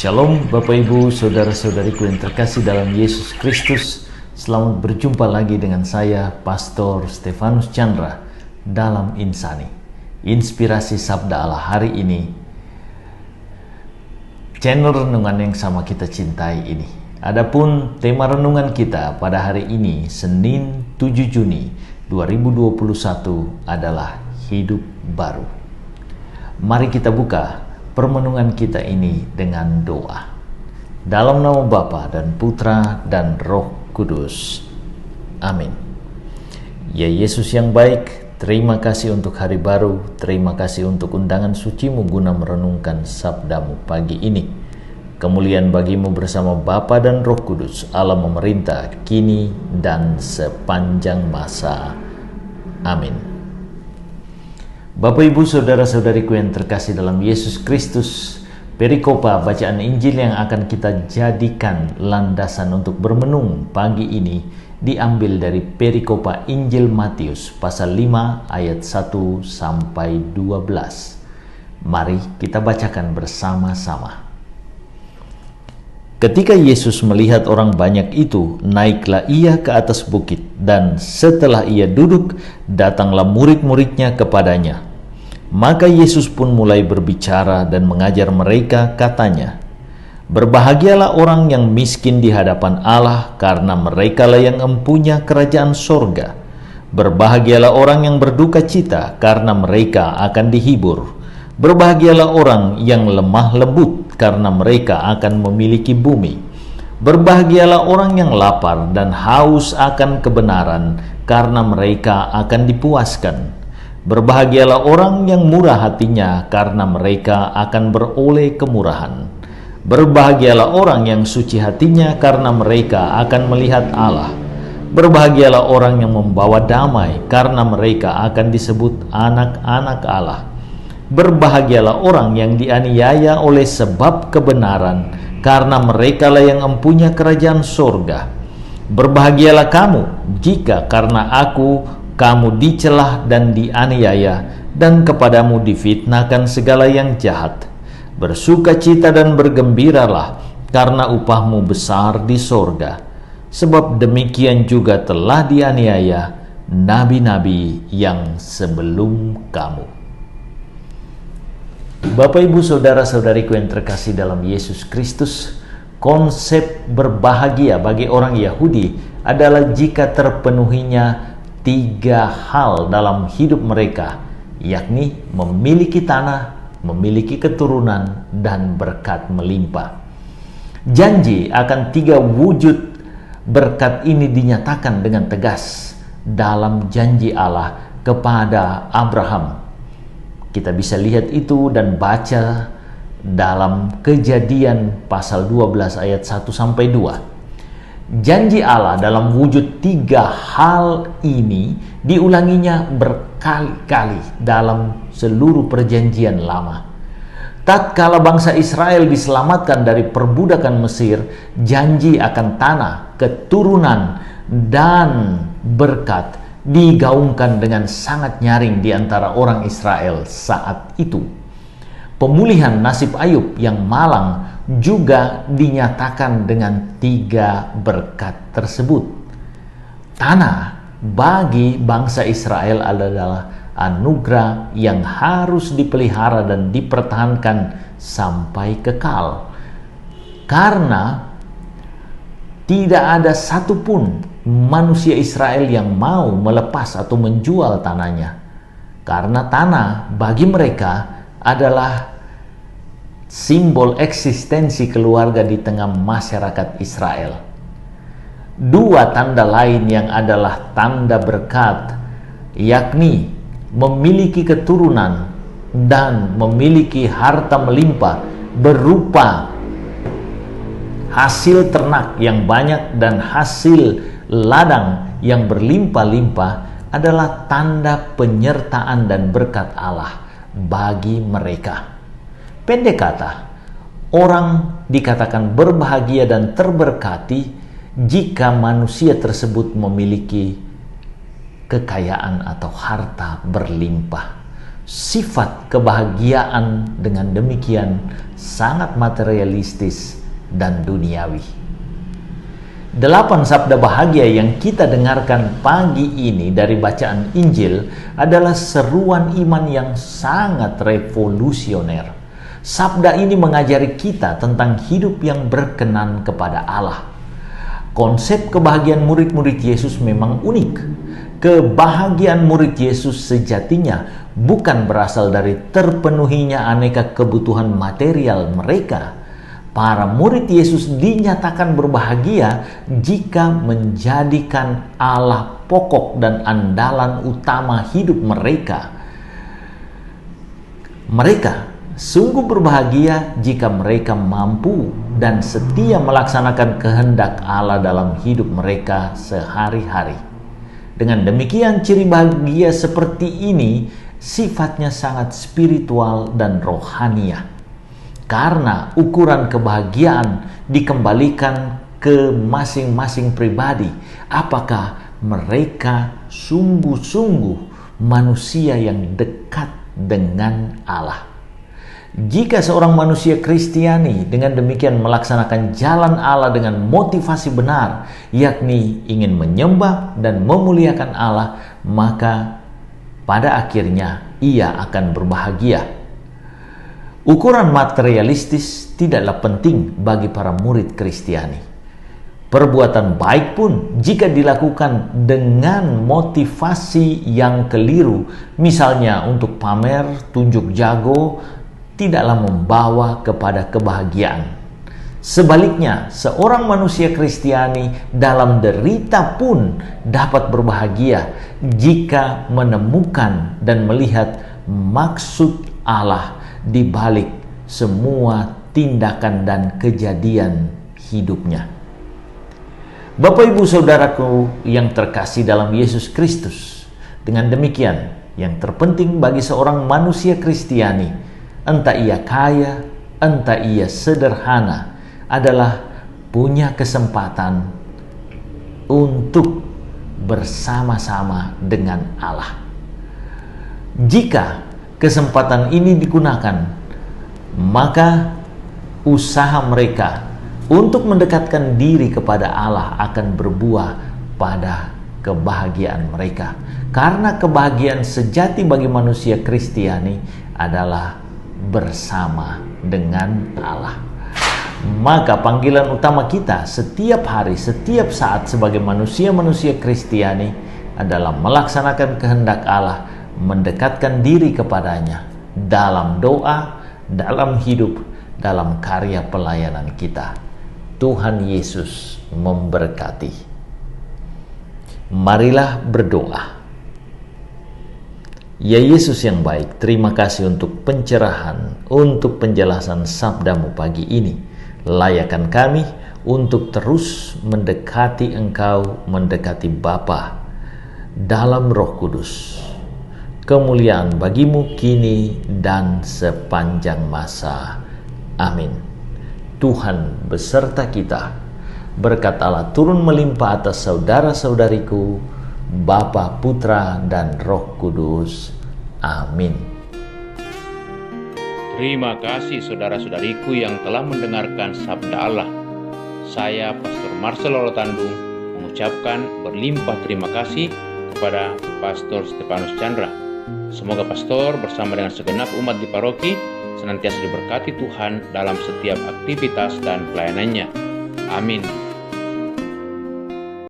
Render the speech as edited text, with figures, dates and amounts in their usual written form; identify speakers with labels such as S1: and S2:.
S1: Shalom Bapak Ibu, Saudara-saudariku yang terkasih dalam Yesus Kristus. Selamat berjumpa lagi dengan saya, Pastor Stefanus Chandra, dalam Insani, Inspirasi Sabda Allah hari ini. Channel renungan yang sama kita cintai ini. Adapun tema renungan kita pada hari ini, Senin 7 Juni 2021 adalah Hidup Baru. Mari kita buka permenungan kita ini dengan doa. Dalam nama Bapa dan Putra dan Roh Kudus. Amin. Ya Yesus yang baik, terima kasih untuk hari baru. Terima kasih untuk undangan suci-Mu guna merenungkan sabda-Mu pagi ini. Kemuliaan bagi-Mu bersama Bapa dan Roh Kudus, Allah memerintah kini dan sepanjang masa. Amin. Bapak Ibu Saudara-saudariku yang terkasih dalam Yesus Kristus, perikopa bacaan Injil yang akan kita jadikan landasan untuk bermenung pagi ini diambil dari perikopa Injil Matius pasal 5 ayat 1 sampai 12. Mari kita bacakan bersama-sama. Ketika Yesus melihat orang banyak itu, naiklah ia ke atas bukit, dan setelah ia duduk, datanglah murid-muridnya kepadanya. Maka Yesus pun mulai berbicara dan mengajar mereka, katanya, "Berbahagialah orang yang miskin di hadapan Allah, karena merekalah yang empunya kerajaan sorga. Berbahagialah orang yang berduka cita, karena mereka akan dihibur. Berbahagialah orang yang lemah lembut, karena mereka akan memiliki bumi. Berbahagialah orang yang lapar dan haus akan kebenaran, karena mereka akan dipuaskan. Berbahagialah orang yang murah hatinya, karena mereka akan beroleh kemurahan. Berbahagialah orang yang suci hatinya, karena mereka akan melihat Allah. Berbahagialah orang yang membawa damai, karena mereka akan disebut anak-anak Allah. Berbahagialah orang yang dianiaya oleh sebab kebenaran, karena merekalah yang empunya kerajaan sorga. Berbahagialah kamu jika karena aku kamu dicelah dan dianiaya, dan kepadamu difitnahkan segala yang jahat. Bersukacita dan bergembiralah, karena upahmu besar di sorga. Sebab demikian juga telah dianiaya nabi-nabi yang sebelum kamu." Bapak Ibu Saudara-saudariku yang terkasih dalam Yesus Kristus, konsep berbahagia bagi orang Yahudi adalah jika terpenuhinya 3 hal dalam hidup mereka, yakni memiliki tanah, memiliki keturunan, dan berkat melimpah. Janji akan 3 wujud berkat ini dinyatakan dengan tegas dalam janji Allah kepada Abraham. Kita bisa lihat itu dan baca dalam Kejadian pasal 12 ayat 1 sampai 2. Janji Allah dalam wujud 3 hal ini diulanginya berkali-kali dalam seluruh perjanjian lama. Tatkala bangsa Israel diselamatkan dari perbudakan Mesir, janji akan tanah, keturunan, dan berkat digaungkan dengan sangat nyaring di antara orang Israel saat itu. Pemulihan nasib Ayub yang malang juga dinyatakan dengan 3 berkat tersebut. Tanah bagi bangsa Israel adalah anugerah yang harus dipelihara dan dipertahankan sampai kekal. Karena tidak ada satupun manusia Israel yang mau melepas atau menjual tanahnya. Karena tanah bagi mereka adalah simbol eksistensi keluarga di tengah masyarakat Israel. 2 tanda lain yang adalah tanda berkat, yakni memiliki keturunan dan memiliki harta melimpah berupa hasil ternak yang banyak dan hasil ladang yang berlimpah-limpah, adalah tanda penyertaan dan berkat Allah bagi mereka. Pendek kata, orang dikatakan berbahagia dan terberkati jika manusia tersebut memiliki kekayaan atau harta berlimpah. Sifat kebahagiaan dengan demikian sangat materialistis dan duniawi. 8 sabda bahagia yang kita dengarkan pagi ini dari bacaan Injil adalah seruan iman yang sangat revolusioner. Sabda ini mengajari kita tentang hidup yang berkenan kepada Allah. Konsep kebahagiaan murid-murid Yesus memang unik. Kebahagiaan murid Yesus sejatinya bukan berasal dari terpenuhinya aneka kebutuhan material mereka. Para murid Yesus dinyatakan berbahagia jika menjadikan Allah pokok dan andalan utama hidup mereka. Mereka sungguh berbahagia jika mereka mampu dan setia melaksanakan kehendak Allah dalam hidup mereka sehari-hari. Dengan demikian, ciri bahagia seperti ini sifatnya sangat spiritual dan rohaniah. Karena ukuran kebahagiaan dikembalikan ke masing-masing pribadi. Apakah mereka sungguh-sungguh manusia yang dekat dengan Allah? Jika seorang manusia Kristiani dengan demikian melaksanakan jalan Allah dengan motivasi benar, yakni ingin menyembah dan memuliakan Allah, maka pada akhirnya ia akan berbahagia. Ukuran materialistis tidaklah penting bagi para murid Kristiani. Perbuatan baik pun jika dilakukan dengan motivasi yang keliru, misalnya untuk pamer, tunjuk jago, tidaklah membawa kepada kebahagiaan. Sebaliknya, seorang manusia Kristiani dalam derita pun dapat berbahagia jika menemukan dan melihat maksud Allah di balik semua tindakan dan kejadian hidupnya. Bapak, Ibu, Saudaraku yang terkasih dalam Yesus Kristus, dengan demikian yang terpenting bagi seorang manusia Kristiani, entah ia kaya, entah ia sederhana, adalah punya kesempatan untuk bersama-sama dengan Allah. Jika kesempatan ini digunakan, maka usaha mereka untuk mendekatkan diri kepada Allah akan berbuah pada kebahagiaan mereka. Karena kebahagiaan sejati bagi manusia Kristiani adalah bersama dengan Allah. Maka panggilan utama kita setiap hari, setiap saat sebagai manusia-manusia Kristiani adalah melaksanakan kehendak Allah, mendekatkan diri kepadanya dalam doa, dalam hidup, dalam karya pelayanan kita. Tuhan Yesus memberkati. Marilah berdoa. Ya Yesus yang baik, terima kasih untuk pencerahan, untuk penjelasan sabdamu pagi ini. Layakkan kami untuk terus mendekati Engkau, mendekati Bapa dalam Roh Kudus. Kemuliaan bagimu kini dan sepanjang masa. Amin. Tuhan beserta kita. Berkat Allah turun melimpah atas saudara-saudariku, Bapa, Putra, dan Roh Kudus. Amin.
S2: Terima kasih saudara-saudariku yang telah mendengarkan sabda Allah. Saya Pastor Marcel Olotandung mengucapkan berlimpah terima kasih kepada Pastor Stefanus Chandra. Semoga Pastor bersama dengan segenap umat di paroki senantiasa diberkati Tuhan dalam setiap aktivitas dan pelayanannya. Amin.